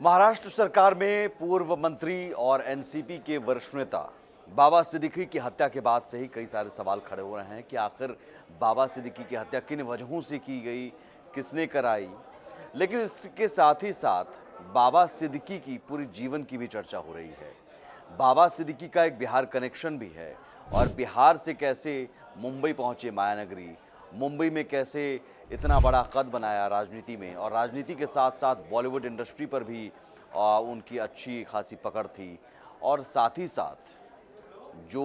महाराष्ट्र सरकार में पूर्व मंत्री और एनसीपी के वरिष्ठ नेता बाबा सिद्दीकी की हत्या के बाद से ही कई सारे सवाल खड़े हो रहे हैं कि आखिर बाबा सिद्दीकी की हत्या किन वजहों से की गई, किसने कराई। लेकिन इसके साथ ही साथ बाबा सिद्दीकी की पूरी जीवन की भी चर्चा हो रही है। बाबा सिद्दीकी का एक बिहार कनेक्शन भी है और बिहार से कैसे मुंबई पहुंचे मायानगरी, मुंबई में कैसे इतना बड़ा कद बनाया राजनीति में, और राजनीति के साथ साथ बॉलीवुड इंडस्ट्री पर भी उनकी अच्छी खासी पकड़ थी। और साथ ही साथ जो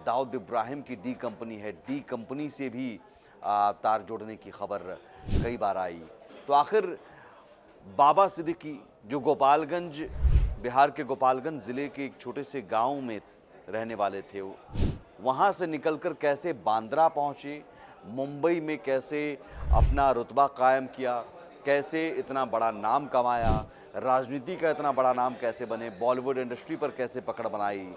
दाऊद इब्राहिम की डी कंपनी है, डी कंपनी से भी तार जोड़ने की खबर कई बार आई। तो आखिर बाबा सिद्दीकी जो गोपालगंज, बिहार के गोपालगंज ज़िले के एक छोटे से गांव में रहने वाले थे, वहां से निकलकर कैसे बांद्रा पहुंचे, मुंबई में कैसे अपना रुतबा कायम किया, कैसे इतना बड़ा नाम कमाया, राजनीति का इतना बड़ा नाम कैसे बने, बॉलीवुड इंडस्ट्री पर कैसे पकड़ बनाई,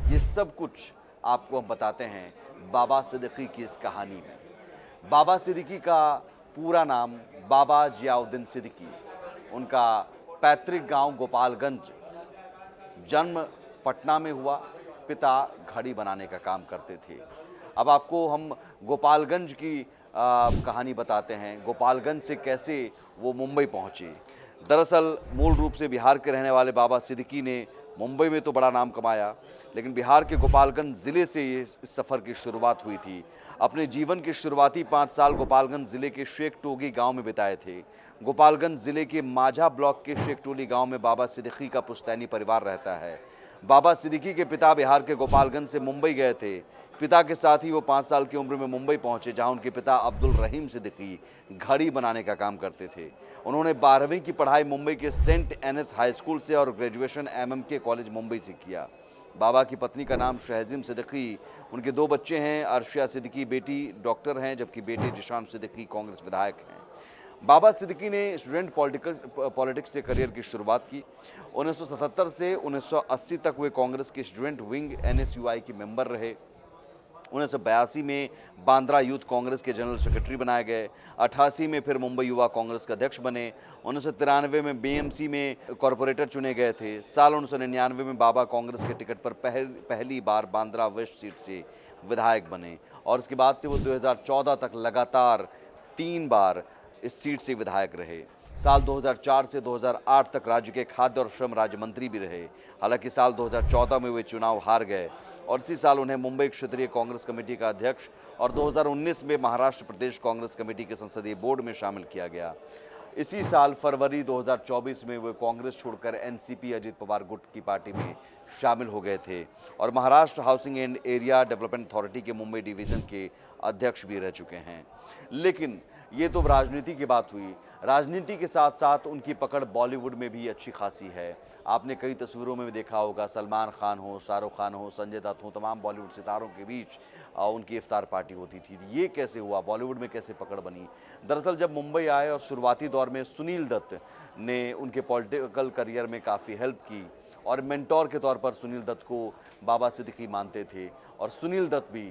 ये सब कुछ आपको हम बताते हैं बाबा सिद्दीकी की इस कहानी में। बाबा सिद्दीकी का पूरा नाम बाबा जियाउद्दीन सिद्दीकी, उनका पैतृक गांव गोपालगंज, जन्म पटना में हुआ, पिता घड़ी बनाने का काम करते थे। अब आपको हम गोपालगंज की कहानी बताते हैं, गोपालगंज से कैसे वो मुंबई पहुंचे। दरअसल मूल रूप से बिहार के रहने वाले बाबा सिद्दीकी ने मुंबई में तो बड़ा नाम कमाया, लेकिन बिहार के गोपालगंज ज़िले से ये इस सफ़र की शुरुआत हुई थी। अपने जीवन के शुरुआती 5 साल गोपालगंज ज़िले के शेखटोगी गांव में बिताए थे। गोपालगंज ज़िले के माझा ब्लॉक के शेखटोली गांव में बाबा सिद्दीकी का पुश्तैनी परिवार रहता है। बाबा सिद्दीकी के पिता बिहार के गोपालगंज से मुंबई गए थे। पिता के साथ ही वो 5 साल की उम्र में मुंबई पहुंचे, जहां उनके पिता अब्दुल रहीम सिद्दीकी घड़ी बनाने का काम करते थे। उन्होंने 12वीं की पढ़ाई मुंबई के सेंट एनएस हाई स्कूल से और ग्रेजुएशन एमएमके कॉलेज मुंबई से किया। बाबा की पत्नी का नाम शहजीम सिद्दीकी, उनके 2 बच्चे हैं। अर्शिया सिद्दीकी बेटी डॉक्टर हैं, जबकि बेटे जिशान सिद्दीकी कांग्रेस विधायक हैं। बाबा सिद्दीकी ने स्टूडेंट पॉलिटिक्स से करियर की शुरुआत की। 1977 से 1980 तक वे कांग्रेस के स्टूडेंट विंग एनएसयूआई के मेंबर रहे। 1982 में बांद्रा यूथ कांग्रेस के जनरल सेक्रेटरी बनाए गए। 88 में फिर मुंबई युवा कांग्रेस के अध्यक्ष बने। 1993 में बीएमसी में कॉरपोरेटर चुने गए थे। साल 1999 में बाबा कांग्रेस के टिकट पर पहली बार बांद्रा वेस्ट सीट से विधायक बने, और इसके बाद से वो 2014 तक लगातार 3 बार इस सीट से विधायक रहे। साल 2004 से 2008 तक राज्य के खाद्य और श्रम राज्य मंत्री भी रहे। हालांकि साल 2014 में वे चुनाव हार गए और इसी साल उन्हें मुंबई क्षेत्रीय कांग्रेस कमेटी का अध्यक्ष और 2019 में महाराष्ट्र प्रदेश कांग्रेस कमेटी के संसदीय बोर्ड में शामिल किया गया। इसी साल फरवरी 2024 में वे कांग्रेस छोड़कर एनसीपी अजित पवार गुट की पार्टी में शामिल हो गए थे और Maharashtra housing and area development authority के मुंबई डिवीज़न के अध्यक्ष भी रह चुके हैं। लेकिन ये तो राजनीति की बात हुई। राजनीति के साथ साथ उनकी पकड़ बॉलीवुड में भी अच्छी खासी है। आपने कई तस्वीरों में भी देखा होगा, सलमान खान हो, शाहरुख खान हो, संजय दत्त हो, तमाम बॉलीवुड सितारों के बीच उनकी इफ्तार पार्टी होती थी। ये कैसे हुआ, बॉलीवुड में कैसे पकड़ बनी? दरअसल जब मुंबई आए और शुरुआती दौर में सुनील दत्त ने उनके पॉलिटिकल करियर में काफ़ी हेल्प की और मेंटोर के तौर पर सुनील दत्त को बाबा सिद्दीकी मानते थे और सुनील दत्त भी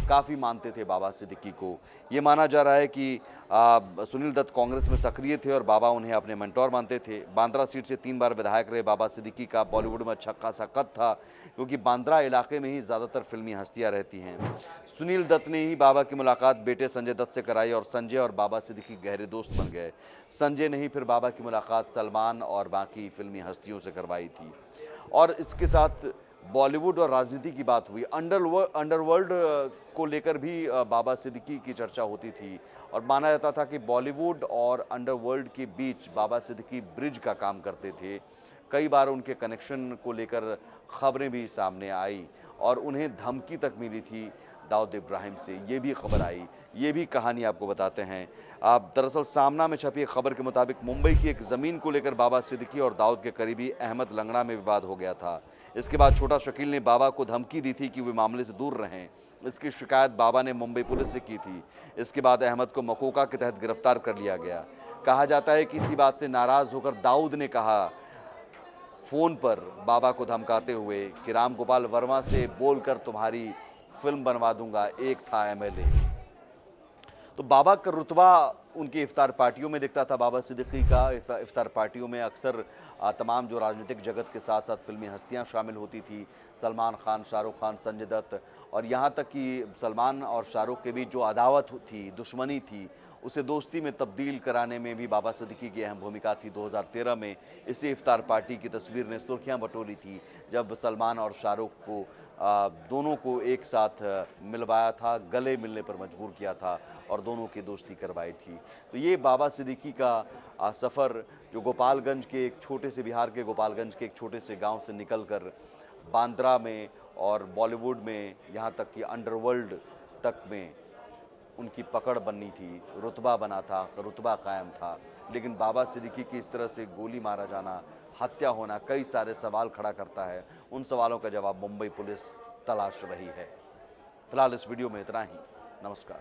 काफ़ी मानते थे बाबा सिद्दीकी को। ये माना जा रहा है कि सुनील दत्त कांग्रेस में सक्रिय थे और बाबा उन्हें अपने मेंटोर मानते थे। बांद्रा सीट से 3 बार विधायक रहे बाबा सिद्दीकी का बॉलीवुड में अच्छा खासा कद था, क्योंकि बांद्रा इलाके में ही ज़्यादातर फिल्मी हस्तियाँ रहती हैं। सुनील दत्त ने ही बाबा की मुलाकात बेटे संजय दत्त से कराई और संजय और बाबा सिद्दीकी गहरे दोस्त बन गए। संजय ने ही फिर बाबा की मुलाकात सलमान और बाकी फिल्मी हस्तियों से करवाई थी। और इसके साथ बॉलीवुड और राजनीति की बात हुई। अंडरवर्ल्ड को लेकर भी बाबा सिद्दीकी की चर्चा होती थी और माना जाता था कि बॉलीवुड और अंडरवर्ल्ड के बीच बाबा सिद्दीकी ब्रिज का काम करते थे। कई बार उनके कनेक्शन को लेकर खबरें भी सामने आई और उन्हें धमकी तक मिली थी दाऊद इब्राहिम से, ये भी खबर आई। ये भी कहानी आपको बताते हैं। आप दरअसल सामना में छपी खबर के मुताबिक मुंबई की एक ज़मीन को लेकर बाबा सिद्दीकी और दाऊद के करीबी अहमद लंगड़ा में विवाद हो गया था। इसके बाद छोटा शकील ने बाबा को धमकी दी थी कि वे मामले से दूर रहें। इसकी शिकायत बाबा ने मुंबई पुलिस से की थी। इसके बाद अहमद को मकोका के तहत गिरफ्तार कर लिया गया। कहा जाता है कि इसी बात से नाराज़ होकर दाऊद ने कहा फ़ोन पर बाबा को धमकाते हुए कि राम गोपाल वर्मा से बोलकर तुम्हारी फिल्म बनवा दूंगा, एक था एमएलए। तो बाबा का रुतबा उनकी इफ्तार पार्टियों में दिखता था। बाबा सिद्दीकी का इफ्तार पार्टियों में अक्सर तमाम जो राजनीतिक जगत के साथ साथ फिल्मी हस्तियां शामिल होती थी। सलमान खान, शाहरुख खान, संजय दत्त, और यहाँ तक कि सलमान और शाहरुख के बीच जो अदावत थी, दुश्मनी थी, उसे दोस्ती में तब्दील कराने में भी बाबा सिद्दीकी की अहम भूमिका थी। 2013 में इसी इफ्तार पार्टी की तस्वीर ने सुर्खियां बटोरी थी, जब सलमान और शाहरुख को दोनों को एक साथ मिलवाया था, गले मिलने पर मजबूर किया था और दोनों की दोस्ती करवाई थी। तो ये बाबा सिद्दीकी का सफ़र जो गोपालगंज के एक छोटे से, बिहार के गोपालगंज के एक छोटे से गांव से निकलकर बांद्रा में और बॉलीवुड में, यहाँ तक कि अंडरवर्ल्ड तक में उनकी पकड़ बननी थी, रुतबा बना था, रुतबा कायम था। लेकिन बाबा सिद्दीकी की इस तरह से गोली मारा जाना, हत्या होना कई सारे सवाल खड़ा करता है। उन सवालों का जवाब मुंबई पुलिस तलाश रही है। फिलहाल इस वीडियो में इतना ही। नमस्कार।